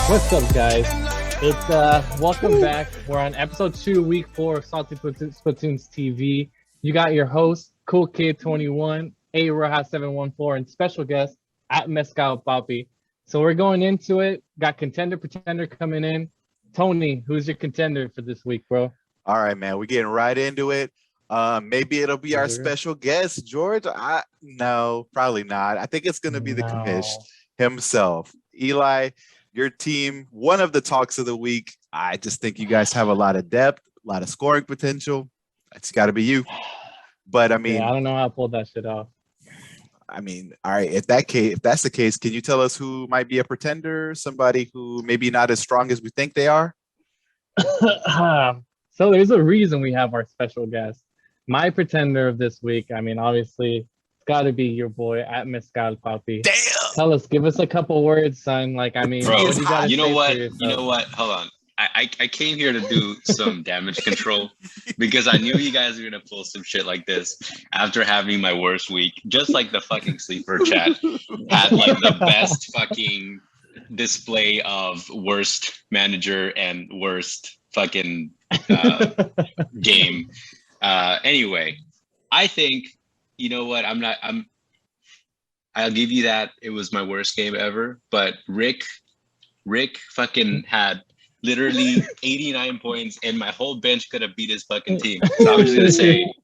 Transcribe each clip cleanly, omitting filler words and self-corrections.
What's up, guys? It's welcome back. We're on episode 2, week 4 of SpitoonzTV. You got your host, Cool Kid 21, A Raha 714, and special guest at Mezcal Papi. So we're going into it. Got contender pretender coming in. Tony, who's your contender for this week, bro? All right, man. We're getting right into it. Maybe it'll be our special guest, George. No, probably not. I think it's gonna be the commish himself. Eli, your team, one of the talks of the week. I just think you guys have a lot of depth, a lot of scoring potential. It's got to be you. But I mean, I don't know how I pulled that shit off. I mean, all right. If that's the case, can you tell us who might be a pretender? Somebody who maybe not as strong as we think they are. So there's a reason we have our special guest. My pretender of this week. I mean, obviously, it's got to be your boy at Mezcal Papi. Damn. Tell us, give us a couple words, son. Like, I mean, bro, what do you gotta you know say what? for yourself? You know what? Hold on. I came here to do some damage control because I knew you guys were gonna pull some shit like this after having my worst week. Just like the fucking sleeper chat had like the best fucking display of worst manager and worst fucking game. Anyway, I think, you know what? I'll give you that. It was my worst game ever, but Rick fucking had literally 89 points and my whole bench could have beat his fucking team. So I'm just gonna say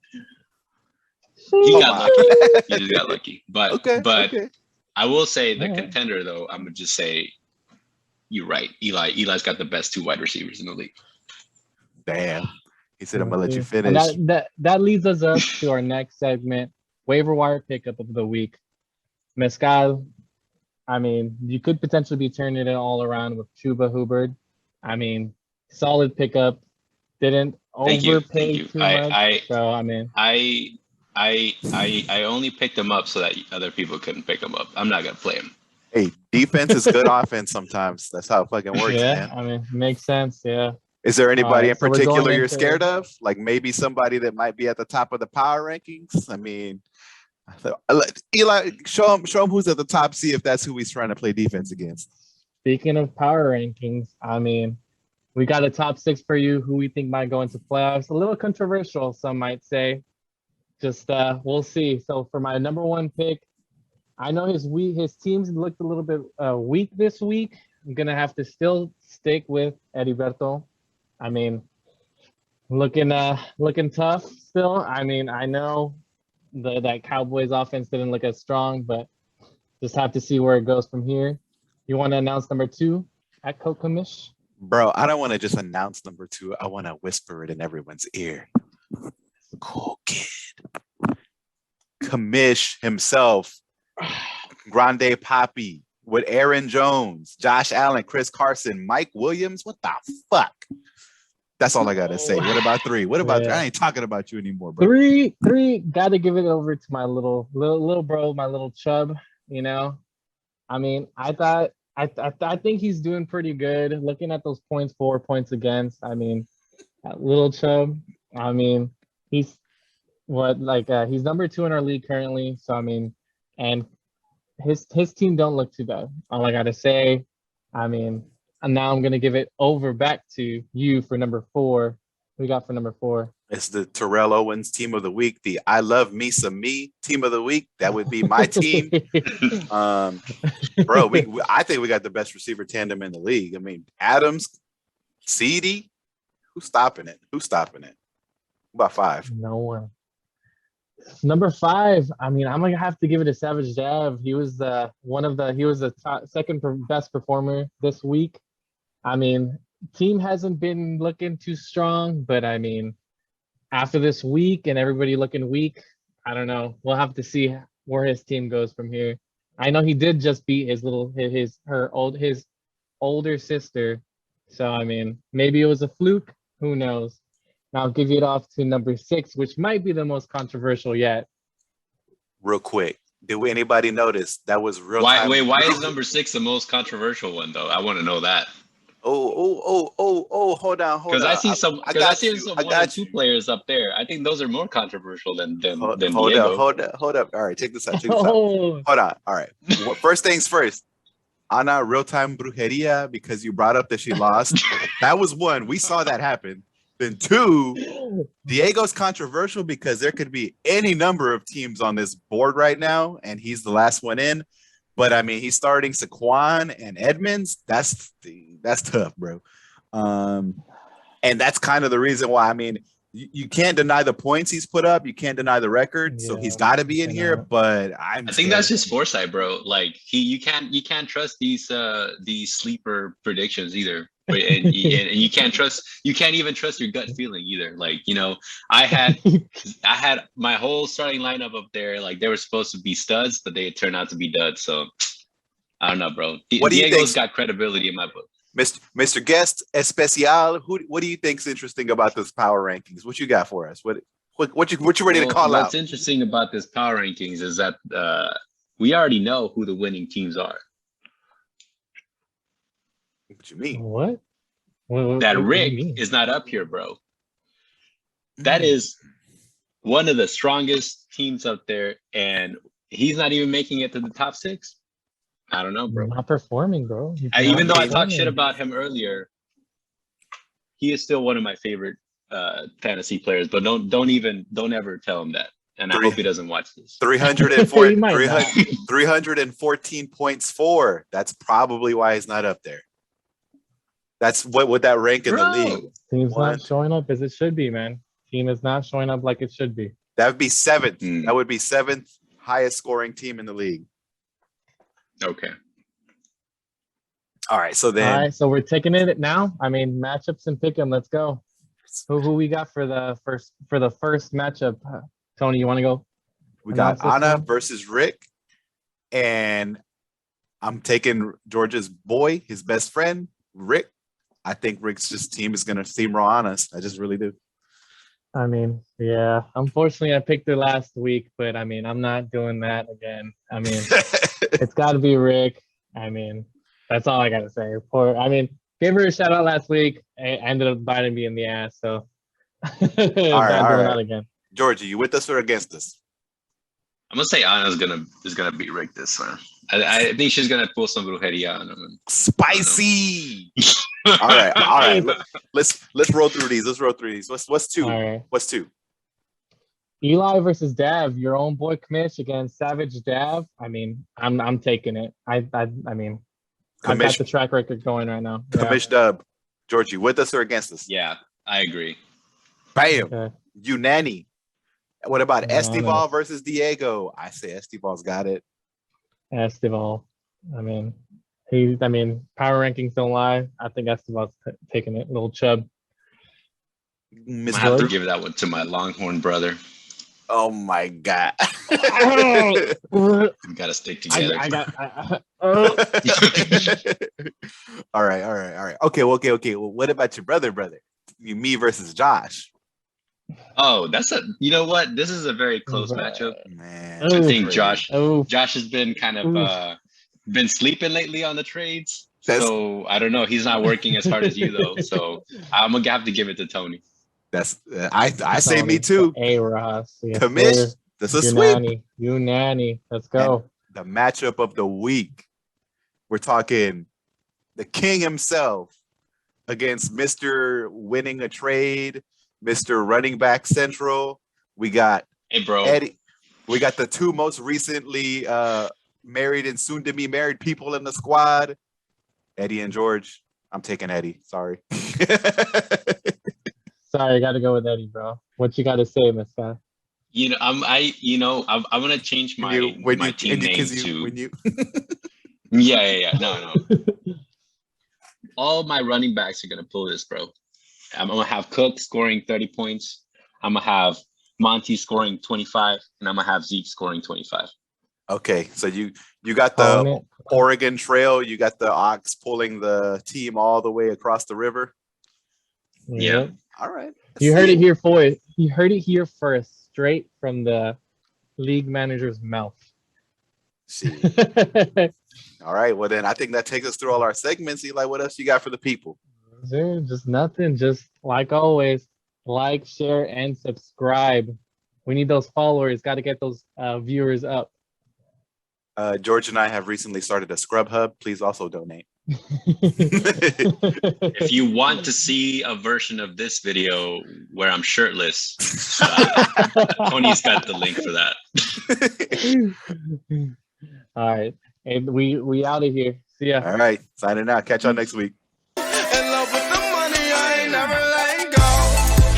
he got lucky. He just got lucky. But okay. I will say the contender though, I'm gonna just say you're right. Eli's got the best 2 wide receivers in the league. Damn. He said I'm gonna let you finish. And that leads us up to our next segment, waiver wire pickup of the week. Mezcal, I mean, you could potentially be turning it all around with Chuba Hubbard. I mean, solid pickup. Didn't overpay too much. So I mean, I only picked him up so that other people couldn't pick him up. I'm not gonna play him. Hey, defense is good offense sometimes. That's how it fucking works, man. I mean, makes sense. Yeah. Is there anybody in particular you're scared of? Like maybe somebody that might be at the top of the power rankings? I mean, Eli, show him who's at the top. See if that's who he's trying to play defense against. Speaking of power rankings, I mean, we got a top 6 for you. Who we think might go into playoffs? A little controversial, some might say. Just we'll see. So for my number 1 pick, I know his teams looked a little bit weak this week. I'm gonna have to still stick with Heriberto. I mean, looking tough still. I mean, I know that Cowboys offense didn't look as strong, but just have to see where it goes from here. You want to announce number 2 at Commish? Bro, I don't want to just announce number 2. I want to whisper it in everyone's ear. Cool Kid. Commish himself. Grande Papi with Aaron Jones, Josh Allen, Chris Carson, Mike Williams. What the fuck? That's all I gotta say. What about 3? What about 3? I ain't talking about you anymore, bro. 3, gotta give it over to my little bro, my little chub. You know, I mean, I think he's doing pretty good. Looking at those points for, points against. I mean, that little chub. I mean, he's he's number 2 in our league currently. So I mean, and his team don't look too bad. All I gotta say, I mean. And now I'm going to give it over back to you for number 4. What we got for number 4? It's the Terrell Owens team of the week. The I Love Me Some Me team of the week. That would be my team. Bro, I think we got the best receiver tandem in the league. I mean, Adams, CD. Who's stopping it? About 5? No one. Number 5. I mean, I'm gonna have to give it a Savage Jav. He was the second best performer this week. I mean, team hasn't been looking too strong, but I mean, after this week and everybody looking weak, I don't know. We'll have to see where his team goes from here. I know he did just beat his older sister, so I mean, maybe it was a fluke. Who knows? Now I'll give it off to number 6, which might be the most controversial yet. Real quick, did anybody notice that was real? Why is number 6 the most controversial one though? I want to know that. Oh, hold on. Because I see some 1 or 2 players up there. I think those are more controversial than hold Diego. Up. All right, check this out. Hold on. All right. First things first. Ana, real-time brujeria, because you brought up that she lost. That was one. We saw that happen. Then two, Diego's controversial because there could be any number of teams on this board right now, and he's the last one in. But I mean, he's starting Saquon and Edmonds. That's tough, bro. And that's kind of the reason why. I mean, you can't deny the points he's put up. You can't deny the record. So he's got to be in here. But I think that's just foresight, bro. Like you can't trust these sleeper predictions either. And you can't even trust your gut feeling either. Like, you know, I had my whole starting lineup up there. Like they were supposed to be studs, but they turned out to be duds. So I don't know, bro. Diego's got credibility in my book. Mr. Guest Especial, what do you think's interesting about this power rankings? What you got for us? What you ready to call out? What's interesting about this power rankings is that we already know who the winning teams are. What you mean? What Rick is not up here, bro. That is one of the strongest teams up there, and he's not even making it to the top 6. I don't know, bro. Not performing, bro. Even though I talked shit about him earlier, he is still one of my favorite fantasy players. But don't ever tell him that. And I hope he doesn't watch this. 314 points for. That's probably why he's not up there. That's what would that rank in the league? Team's not showing up as it should be, man. Team is not showing up like it should be. That would be 7th. That would be 7th highest scoring team in the league. Okay. All right. So we're taking it now. I mean, matchups and pick 'em. Let's go. Who we got for the first matchup? Tony, you want to go? We got Ana versus Rick, and I'm taking George's boy, his best friend, Rick. I think Rick's team is going to steamroll on us. I just really do. I mean, yeah. Unfortunately, I picked it last week, but I mean, I'm not doing that again. I mean, it's got to be Rick. I mean, that's all I got to say. Gave her a shout out last week. I ended up biting me in the ass. So, all right. That again. Georgie, you with us or against us? I'm gonna say Anna's gonna beat Rick this time. I think she's gonna pull some brujeria on him. Spicy. All right. Let's roll through these. What's 2? Right. What's 2? Eli versus Dav, your own boy Kmish against Savage Dav. I mean, I'm taking it. I mean, I've got the track record going right now. Kmish dub. Georgie, with us or against us? Yeah, I agree. Bam. Okay. Unani. What about Estival versus Diego? I say Estival's got it. Estival. I mean, power rankings don't lie. I think Estival's taking it. Little Chubb. I have to give that one to my Longhorn brother. Oh my God. We gotta stick together. All right. Okay. Well, what about your brother? Me versus Josh. Oh, you know what? This is a very close matchup. Man, I think Josh has been kind of been sleeping lately on the trades. So I don't know. He's not working as hard as you though. So I'm gonna have to give it to Tony. That's I say me too. Hey Ross. Kmish. That's a sweep. Unani. Let's go. And the matchup of the week. We're talking the king himself against Mr. Winning a Trade. Mr. Running Back Central. We got Eddie. We got the 2 most recently married and soon to be married people in the squad. Eddie and George. I'm taking Eddie. Sorry. Sorry, I got to go with Eddie, bro. What you got to say, Miss Guy? I'm gonna change my team name to. Yeah. No. All my running backs are gonna pull this, bro. I'm gonna have Cook scoring 30 points. I'm gonna have Monty scoring 25, and I'm gonna have Zeke scoring 25. Okay, so you got the Oregon Trail. You got the Ox pulling the team all the way across the river. Yeah. All right. You heard it here, boy. You heard it here first, straight from the league manager's mouth. See. All right. Well, then I think that takes us through all our segments. Eli, what else you got for the people? Dude, just nothing. Just like always, like, share, and subscribe. We need those followers. Got to get those viewers up. George and I have recently started a Scrub Hub. Please also donate. If you want to see a version of this video where I'm shirtless, Tony's got the link for that. All right. And we out of here. See ya. All right. Signing out. Catch y'all next week.